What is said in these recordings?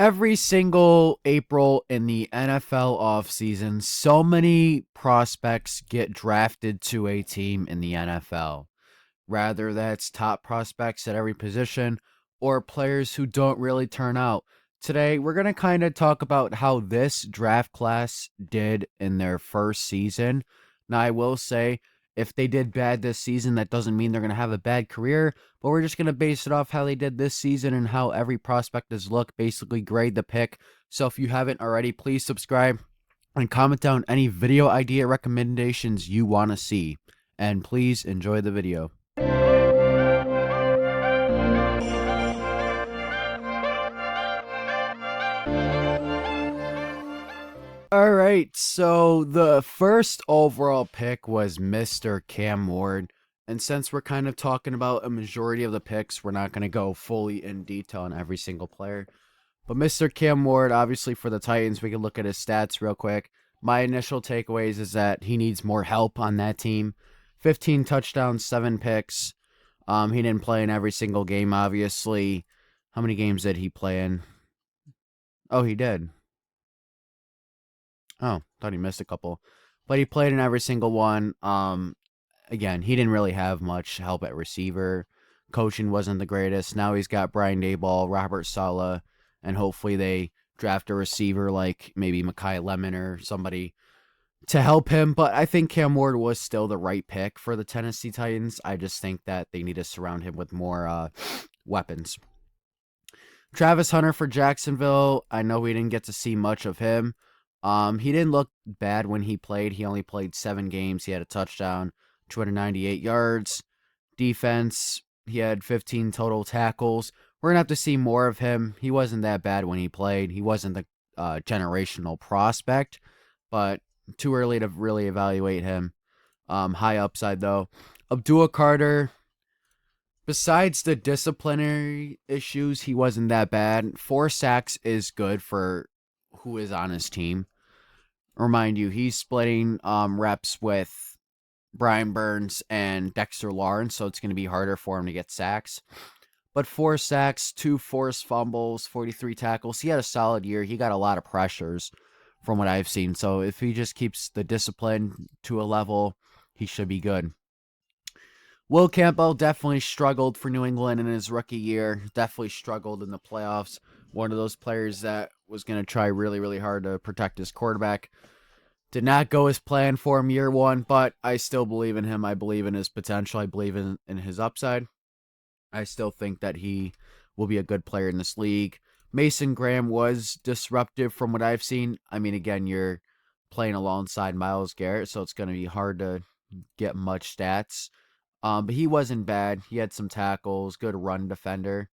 Every single April in the NFL offseason, so many prospects get drafted to a team in the NFL. Rather, that's top prospects at every position or players who don't really turn out. Today, we're going to kind of talk about how this draft class did in their first season. Now, I will say, if they did bad this season, that doesn't mean they're going to have a bad career, but we're just going to base it off how they did this season and how every prospect has looked, basically grade the pick. So if you haven't already, please subscribe and comment down any video idea recommendations you want to see. And please enjoy the video. All right, so the first overall pick was Mr. Cam Ward. And since we're kind of talking about a majority of the picks, we're not going to go fully in detail on every single player. But Mr. Cam Ward, obviously for the Titans, we can look at his stats real quick. My initial takeaways is that he needs more help on that team. 15 touchdowns, 7 picks. He didn't play in every single game, obviously. How many games did he play in? Oh, he did. Oh, thought he missed a couple. But he played in every single one. Again, he didn't really have much help at receiver. Coaching wasn't the greatest. Now he's got Brian Daboll, Robert Saleh, and hopefully they draft a receiver like maybe Mekhi Lemon or somebody to help him. But I think Cam Ward was still the right pick for the Tennessee Titans. I just think that they need to surround him with more weapons. Travis Hunter for Jacksonville. I know we didn't get to see much of him. He didn't look bad when he played. He only played 7 games. He had a touchdown, 298 yards. Defense, he had 15 total tackles. We're going to have to see more of him. He wasn't that bad when he played. He wasn't the generational prospect, but too early to really evaluate him. High upside, though. Abdul Carter, besides the disciplinary issues, he wasn't that bad. 4 sacks is good for who is on his team. Remind you, he's splitting reps with Brian Burns and Dexter Lawrence, so it's going to be harder for him to get sacks. But 4 sacks, 2 forced fumbles, 43 tackles. He had a solid year. He got a lot of pressures from what I've seen. So if he just keeps the discipline to a level, he should be good. Will Campbell definitely struggled for New England in his rookie year. Definitely struggled in the playoffs. One of those players that was going to try really, really hard to protect his quarterback. Did not go as planned for him year 1, but I still believe in him. I believe in his potential. I believe in his upside. I still think that he will be a good player in this league. Mason Graham was disruptive from what I've seen. I mean, again, you're playing alongside Myles Garrett, so it's going to be hard to get much stats. But he wasn't bad. He had some tackles, good run defender.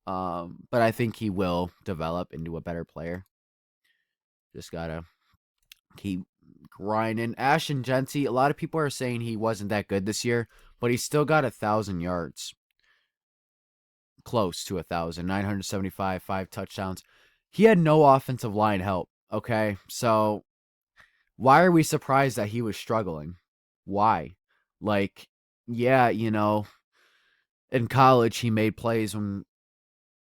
But I think he will develop into a better player. Just gotta keep grinding. Ashton Genty, a lot of people are saying he wasn't that good this year, but he still got 1,000 yards. Close to 1,000, 975, 5 touchdowns. He had no offensive line help, okay? So why are we surprised that he was struggling? Why? Like, yeah, in college he made plays when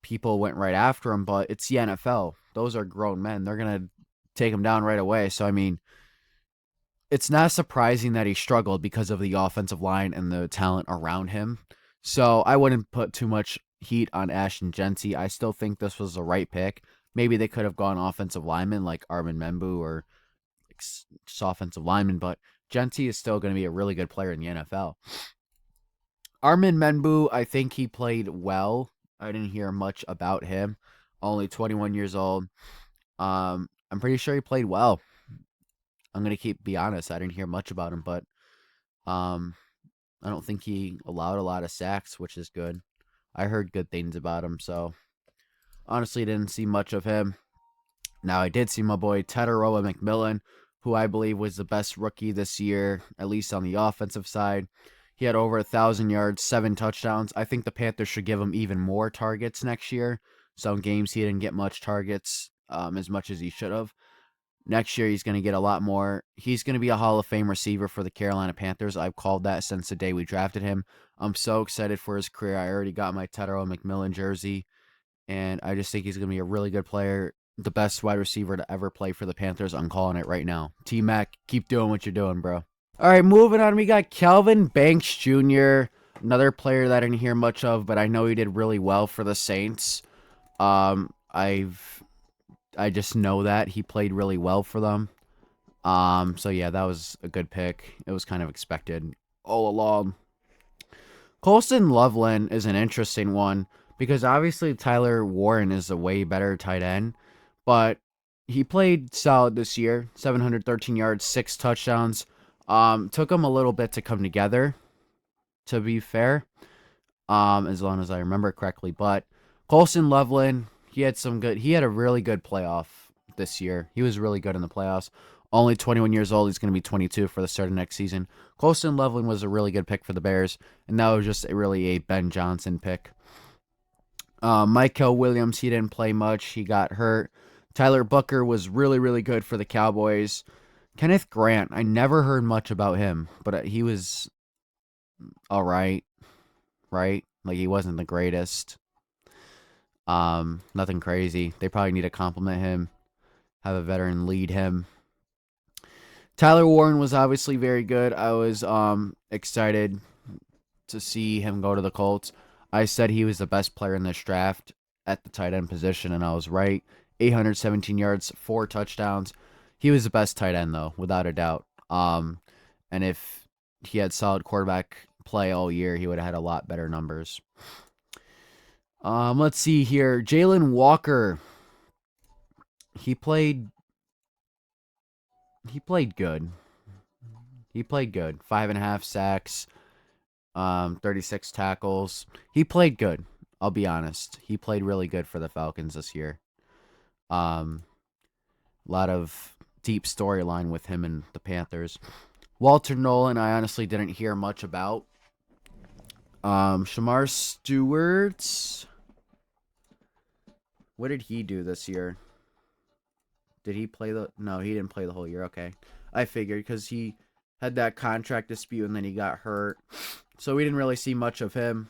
people went right after him, but it's the NFL. Those are grown men. They're going to take him down right away. So, I mean, it's not surprising that he struggled because of the offensive line and the talent around him. So, I wouldn't put too much heat on Ashton Genty. I still think this was the right pick. Maybe they could have gone offensive lineman like Armin Membu or just offensive lineman, but Genty is still going to be a really good player in the NFL. Armin Membu, I think he played well. I didn't hear much about him. Only 21 years old. I'm pretty sure he played well. I'm gonna be honest. I didn't hear much about him, but I don't think he allowed a lot of sacks, which is good. I heard good things about him, so honestly didn't see much of him. Now I did see my boy Teteroa McMillan, who I believe was the best rookie this year, at least on the offensive side. He had over 1,000 yards, 7 touchdowns. I think the Panthers should give him even more targets next year. Some games he didn't get much targets, as much as he should have. Next year, he's going to get a lot more. He's going to be a Hall of Fame receiver for the Carolina Panthers. I've called that since the day we drafted him. I'm so excited for his career. I already got my Teteroa McMillan jersey. and I just think he's going to be a really good player, the best wide receiver to ever play for the Panthers. I'm calling it right now. T Mac, keep doing what you're doing, bro. All right, moving on. We got Calvin Banks Jr., another player that I didn't hear much of, but I know he did really well for the Saints. Um, I've I just know that he played really well for them. So yeah, that was a good pick. It was kind of expected all along. Colston Loveland is an interesting one because obviously Tyler Warren is a way better tight end, but he played solid this year. 713 yards, 6 touchdowns. Took him a little bit to come together, to be fair. As long as I remember correctly. But Colston Loveland, he had a really good playoff this year. He was really good in the playoffs. Only 21 years old. He's going to be 22 for the start of next season. Colston Loveland was a really good pick for the Bears, and that was just really a Ben Johnson pick. Michael Williams, he didn't play much. He got hurt. Tyler Booker was really, really good for the Cowboys. Kenneth Grant, I never heard much about him, but he was all right. Right? Like he wasn't the greatest. Nothing crazy. They probably need to compliment him, have a veteran lead him. Tyler Warren was obviously very good. I was excited to see him go to the Colts. I said he was the best player in this draft at the tight end position, and I was right. 817 yards, 4 touchdowns. He was the best tight end though, without a doubt. And if he had solid quarterback play all year, he would have had a lot better numbers. Let's see here. Jalen Walker. He played. He played good. He played good. 5.5 sacks. 36 tackles. He played good. I'll be honest. He played really good for the Falcons this year. A lot of deep storyline with him and the Panthers. Walter Nolan, I honestly didn't hear much about. Shamar Stewart. What did he do this year? Did he play the... No, he didn't play the whole year. Okay. I figured because he had that contract dispute and then he got hurt. So we didn't really see much of him.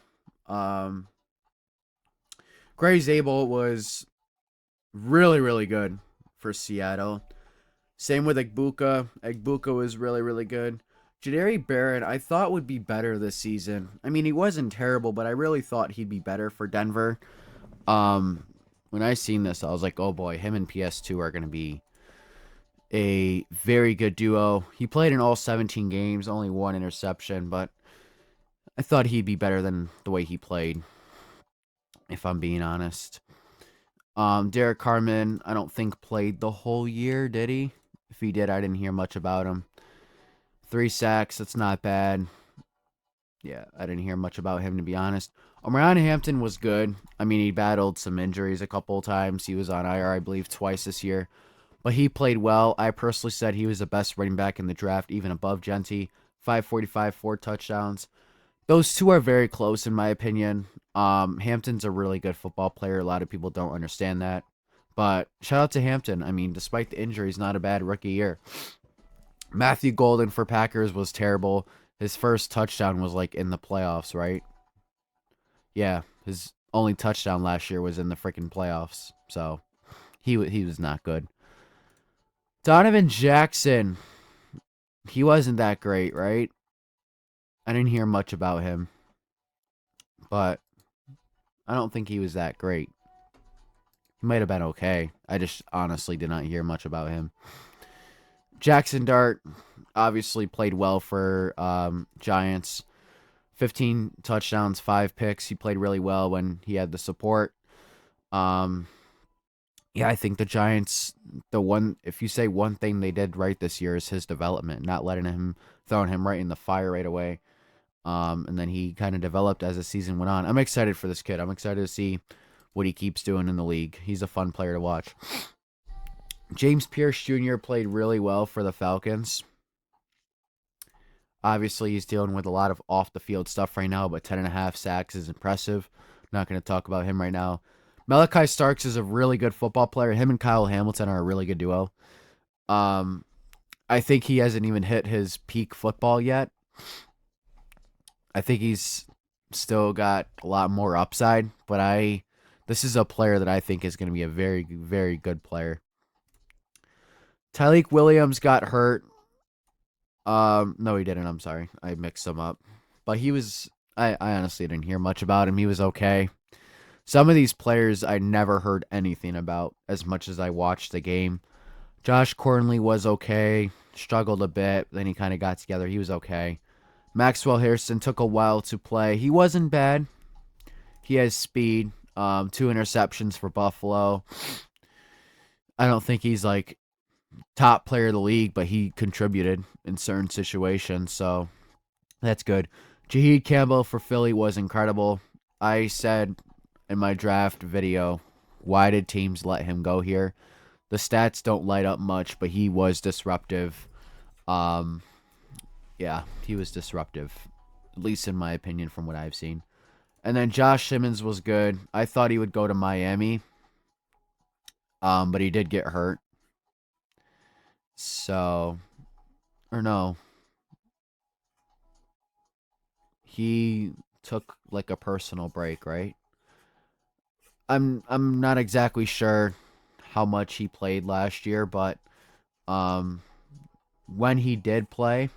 Gray Zabel was really, really good for Seattle. Same with Egbuka. Egbuka was really, really good. Jadari Barrett, I thought would be better this season. I mean, he wasn't terrible, but I really thought he'd be better for Denver. When I seen this, I was like, oh boy, him and PS2 are going to be a very good duo. He played in all 17 games, only 1 interception, but I thought he'd be better than the way he played, if I'm being honest. Derek Carmen, I don't think played the whole year, did he? If he did, I didn't hear much about him. 3 sacks, that's not bad. Yeah, I didn't hear much about him, to be honest. Omarion Hampton was good. I mean, he battled some injuries a couple of times. He was on IR, I believe, twice this year. But he played well. I personally said he was the best running back in the draft, even above Genty. 545, 4 touchdowns. Those two are very close, in my opinion. Hampton's a really good football player. A lot of people don't understand that. But shout out to Hampton. I mean, despite the injuries, not a bad rookie year. Matthew Golden for Packers was terrible. His first touchdown was like in the playoffs, right? Yeah, his only touchdown last year was in the freaking playoffs. So he was not good. Donovan Jackson, he wasn't that great, right? I didn't hear much about him, but I don't think he was that great. He might have been okay. I just honestly did not hear much about him. Jackson Dart obviously played well for Giants. 15 touchdowns, 5 picks. He played really well when he had the support. Yeah, I think the Giants, if you say one thing they did right this year is his development, not throwing him right in the fire right away. And then he kind of developed as the season went on. I'm excited for this kid. I'm excited to see what he keeps doing in the league. He's a fun player to watch. James Pierce Jr. played really well for the Falcons. Obviously, he's dealing with a lot of off-the-field stuff right now, but 10.5 sacks is impressive. Not going to talk about him right now. Malachi Starks is a really good football player. Him and Kyle Hamilton are a really good duo. I think he hasn't even hit his peak football yet. I think he's still got a lot more upside, but I This is a player that I think is going to be a very, very good player. Tyleik Williams got hurt. No, he didn't. I'm sorry. I mixed him up. But he was. I honestly didn't hear much about him. He was okay. Some of these players I never heard anything about as much as I watched the game. Josh Cornley was okay. Struggled a bit. Then he kind of got together. He was okay. Maxwell Harrison took a while to play. He wasn't bad. He has speed. 2 interceptions for Buffalo. I don't think he's like top player of the league, but he contributed in certain situations, so that's good. Jaheed Campbell for Philly was incredible. I said in my draft video, why did teams let him go here? The stats don't light up much, but he was disruptive. Um, yeah, he was disruptive, at least in my opinion from what I've seen. And then Josh Simmons was good. I thought he would go to Miami, but he did get hurt. So, or no, he took like a personal break, right? I'm not exactly sure how much he played last year, but um when he did play,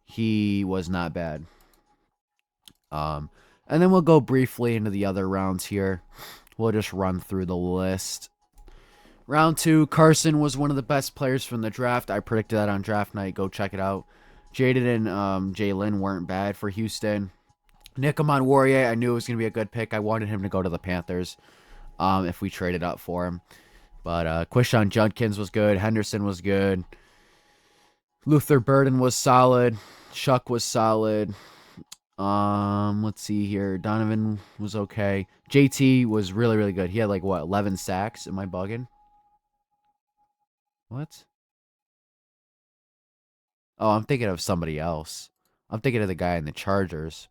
he was not bad. Um and then we'll go briefly into the other rounds here. We'll just run through the list. Round 2, Carson was one of the best players from the draft. I predicted that on draft night. Go check it out. Jaden and Jalen weren't bad for Houston. Nick Warrior, I knew it was going to be a good pick. I wanted him to go to the Panthers if we traded up for him. But Quishon Judkins was good. Henderson was good. Luther Burden was solid. Shuck was solid. Let's see here. Donovan was okay. JT was really, really good. He had like, what, 11 sacks? Am I bugging? What? Oh, I'm thinking of somebody else. I'm thinking of the guy in the Chargers.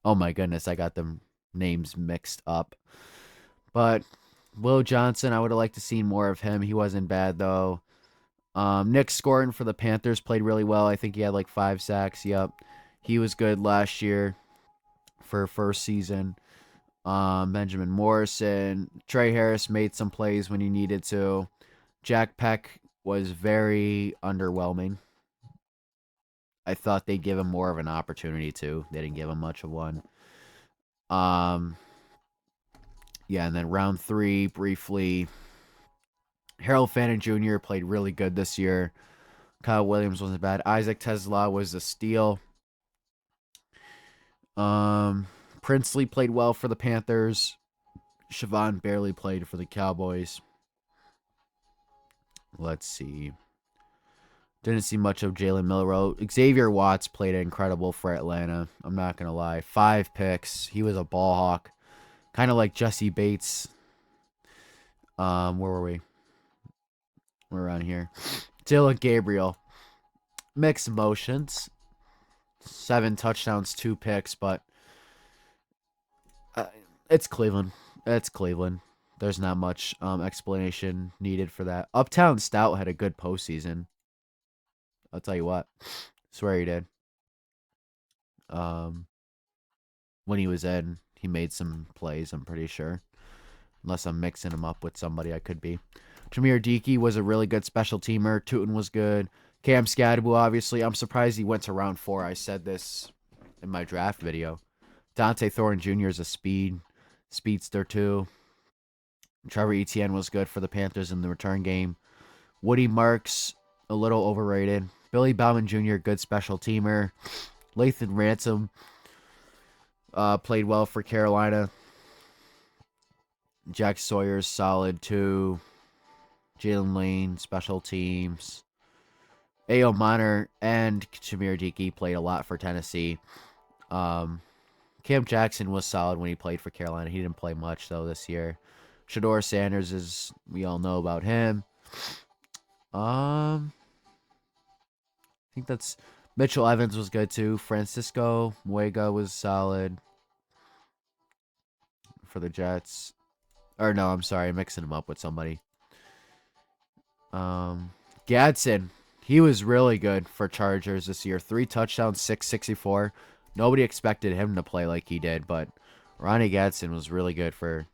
Oh my goodness, I got them names mixed up. But Will Johnson, I would have liked to see more of him. He wasn't bad though. Nick Scorin for the Panthers played really well. I think he had like 5 sacks. Yep. He was good last year for first season. Benjamin Morrison. Trey Harris made some plays when he needed to. Jack Peck was very underwhelming. I thought they'd give him more of an opportunity too. They didn't give him much of one. Yeah, and then round 3, briefly, Harold Fannin Jr. played really good this year. Kyle Williams wasn't bad. Isaac Tesla was a steal. Princely played well for the Panthers. Siobhan barely played for the Cowboys. Let's see. Didn't see much of Jalen Milroe. Xavier Watts played incredible for Atlanta. I'm not going to lie. 5 picks. He was a ball hawk. Kind of like Jesse Bates. Where were we? We're around here. Dylan Gabriel. Mixed emotions. 7 touchdowns, 2 picks, but it's Cleveland. It's Cleveland. There's not much explanation needed for that. Uptown Stout had a good postseason. I'll tell you what. Swear he did. When he was in, he made some plays, I'm pretty sure. Unless I'm mixing him up with somebody I could be. Jameer Dickey was a really good special teamer. Tootin was good. Cam Scadaboo, obviously. I'm surprised he went to round 4. I said this in my draft video. Dante Thorne Jr. is a speedster too. Trevor Etienne was good for the Panthers in the return game. Woody Marks, a little overrated. Billy Bauman Jr., good special teamer. Lathan Ransom played well for Carolina. Jack Sawyer's solid too. Jalen Lane, special teams. A.O. Minor and Jameer Dickey played a lot for Tennessee. Cam Jackson was solid when he played for Carolina. He didn't play much, though, this year. Shador Sanders is, we all know about him. I think that's, Mitchell Evans was good, too. Francisco Muega was solid for the Jets. Or no, I'm sorry, I'm mixing him up with somebody. Gadsden, he was really good for Chargers this year. 3 touchdowns, 664. Nobody expected him to play like he did, but Ronnie Gadsden was really good for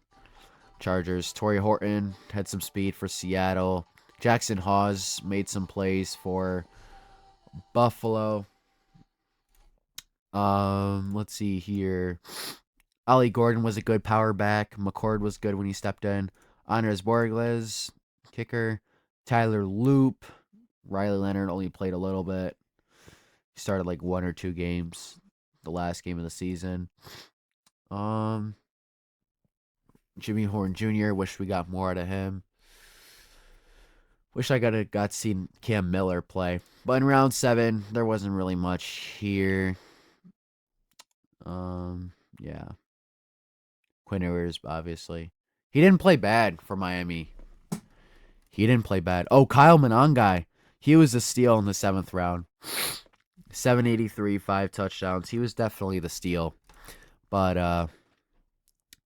Chargers. Torrey Horton had some speed for Seattle. Jackson Hawes made some plays for Buffalo. Let's see here. Ollie Gordon was a good power back. McCord was good when he stepped in. Andres Borges, kicker. Tyler Loop. Riley Leonard only played a little bit. He started like 1 or 2 games. The last game of the season. Um, Jimmy Horn Jr. Wish we got more out of him. Wish I got to see Cam Miller play. But in round 7, there wasn't really much here. Yeah. Quinn Ewers, obviously. He didn't play bad for Miami. He didn't play bad. Oh, Kyle Monangai. He was a steal in the 7th round. 783, 5 touchdowns. He was definitely the steal. But,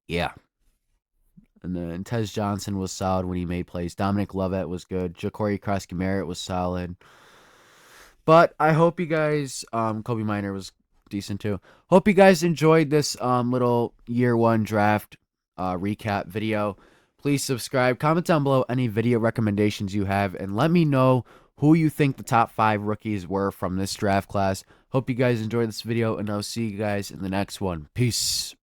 yeah. And then Tez Johnson was solid when he made plays. Dominic Lovett was good. Ja'Cory Krosky-Merritt was solid. But I hope you guys, Kobe Minor was decent too. Hope you guys enjoyed this little year 1 draft recap video. Please subscribe. Comment down below any video recommendations you have. And let me know who you think the top 5 rookies were from this draft class. Hope you guys enjoyed this video. And I'll see you guys in the next one. Peace.